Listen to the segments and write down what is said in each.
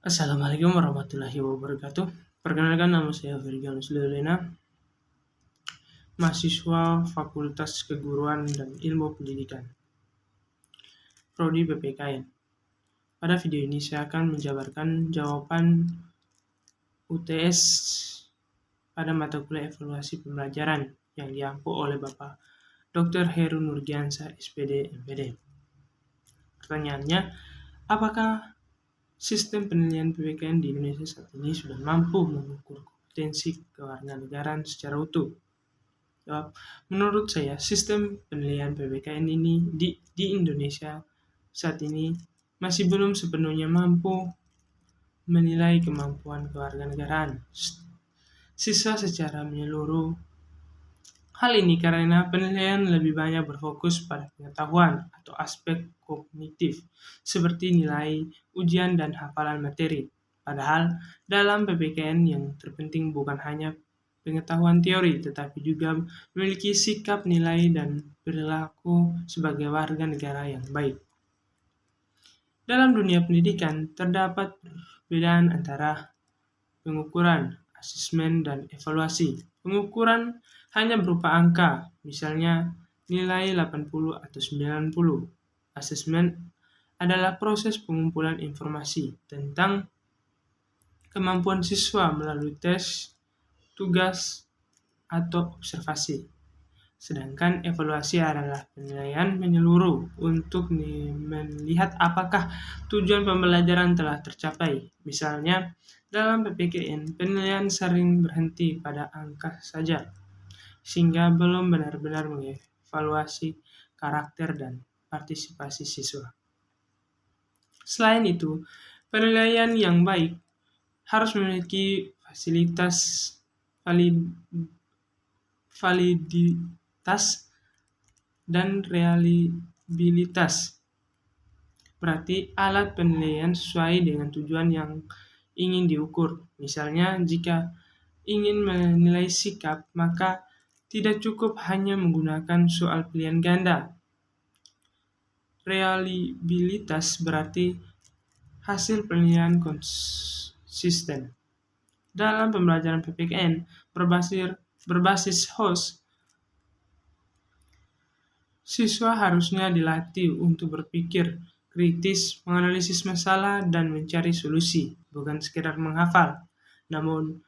Assalamualaikum warahmatullahi wabarakatuh. Perkenalkan, nama saya Virganus Lelena, mahasiswa Fakultas Keguruan dan Ilmu Pendidikan, Prodi PPKN. Pada video ini saya akan menjabarkan jawaban UTS pada mata kuliah evaluasi pembelajaran yang diampu oleh Bapak Dr. Heru Nurgiansyah, SPD, MPD. Pertanyaannya, apakah sistem penilaian PPKN di Indonesia saat ini sudah mampu mengukur kompetensi kewarganegaraan secara utuh? Jawab, menurut saya, sistem penilaian PPKN ini di Indonesia saat ini masih belum sepenuhnya mampu menilai kemampuan kewarganegaraan siswa secara menyeluruh. Hal ini karena penilaian lebih banyak berfokus pada pengetahuan atau aspek kognitif, seperti nilai, ujian, dan hafalan materi. Padahal, dalam PPKN yang terpenting bukan hanya pengetahuan teori, tetapi juga memiliki sikap, nilai, dan perilaku sebagai warga negara yang baik. Dalam dunia pendidikan, terdapat perbedaan antara pengukuran, asesmen, dan evaluasi. Pengukuran hanya berupa angka, misalnya nilai 80 atau 90. Asesmen adalah proses pengumpulan informasi tentang kemampuan siswa melalui tes, tugas, atau observasi. Sedangkan evaluasi adalah penilaian menyeluruh untuk melihat apakah tujuan pembelajaran telah tercapai. Misalnya, dalam PPKN, penilaian sering berhenti pada angka saja, sehingga belum benar-benar mengevaluasi karakter dan partisipasi siswa. Selain itu, penilaian yang baik harus memiliki validitas dan reliabilitas. Berarti alat penilaian sesuai dengan tujuan yang ingin diukur. Misalnya, jika ingin menilai sikap, maka tidak cukup hanya menggunakan soal pilihan ganda. Reliabilitas berarti hasil penilaian konsisten. Dalam pembelajaran PPKN berbasis host, siswa harusnya dilatih untuk berpikir kritis, menganalisis masalah, dan mencari solusi, bukan sekedar menghafal. Namun,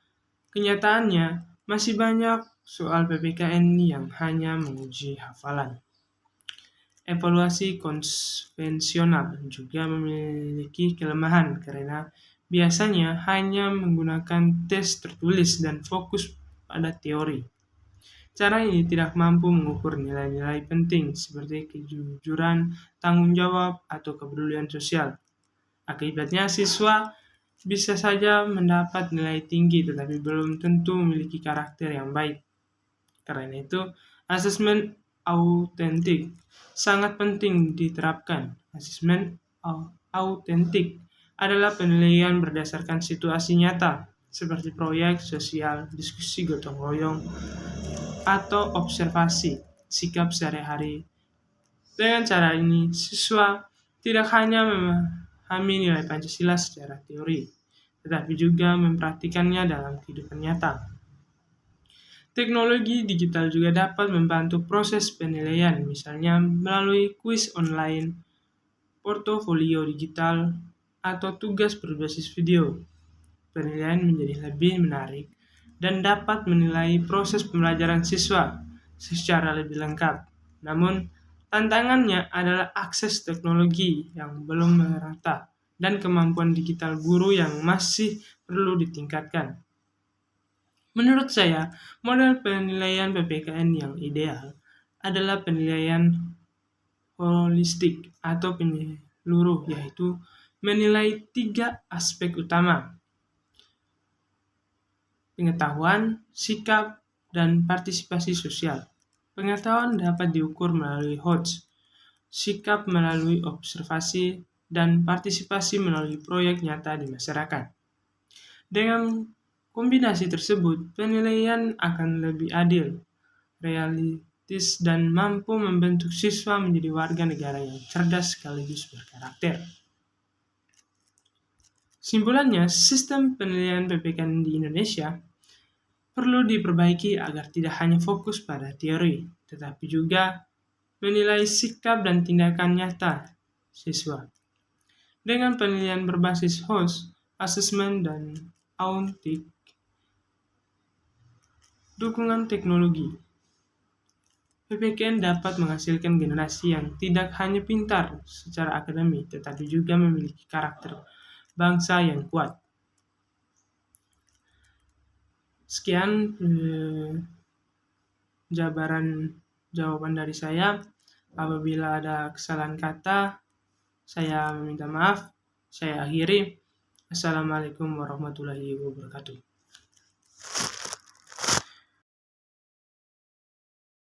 kenyataannya masih banyak soal PPKN yang hanya menguji hafalan. Evaluasi konvensional juga memiliki kelemahan karena biasanya hanya menggunakan tes tertulis dan fokus pada teori. Cara ini tidak mampu mengukur nilai-nilai penting seperti kejujuran, tanggung jawab, atau kepedulian sosial. Akibatnya, siswa bisa saja mendapat nilai tinggi tetapi belum tentu memiliki karakter yang baik. Karena itu, asesmen autentik sangat penting diterapkan. Asesmen autentik adalah penilaian berdasarkan situasi nyata, seperti proyek sosial, diskusi gotong royong, atau observasi sikap sehari-hari. Dengan cara ini, siswa tidak hanya memahami nilai Pancasila secara teori, tetapi juga mempraktikannya dalam kehidupan nyata. Teknologi digital juga dapat membantu proses penilaian, misalnya melalui kuis online, portofolio digital, atau tugas berbasis video. Penilaian menjadi lebih menarik dan dapat menilai proses pembelajaran siswa secara lebih lengkap. Namun, tantangannya adalah akses teknologi yang belum merata dan kemampuan digital guru yang masih perlu ditingkatkan. Menurut saya, model penilaian PPKN yang ideal adalah penilaian holistik atau penyeluruh, yaitu menilai 3 aspek utama: pengetahuan, sikap, dan partisipasi sosial. Pengetahuan dapat diukur melalui HOTS, sikap melalui observasi, dan partisipasi melalui proyek nyata di masyarakat. Dengan kombinasi tersebut, penilaian akan lebih adil, realistis, dan mampu membentuk siswa menjadi warga negara yang cerdas sekaligus berkarakter. Simpulannya, sistem penilaian PPKN di Indonesia perlu diperbaiki agar tidak hanya fokus pada teori, tetapi juga menilai sikap dan tindakan nyata siswa. Dengan penilaian berbasis host, asesmen, dan autentik dukungan teknologi, PPKN dapat menghasilkan generasi yang tidak hanya pintar secara akademik, tetapi juga memiliki karakter bangsa yang kuat. Sekian jawaban dari saya. Apabila ada kesalahan kata, saya meminta maaf. Saya akhiri. Assalamualaikum warahmatullahi wabarakatuh.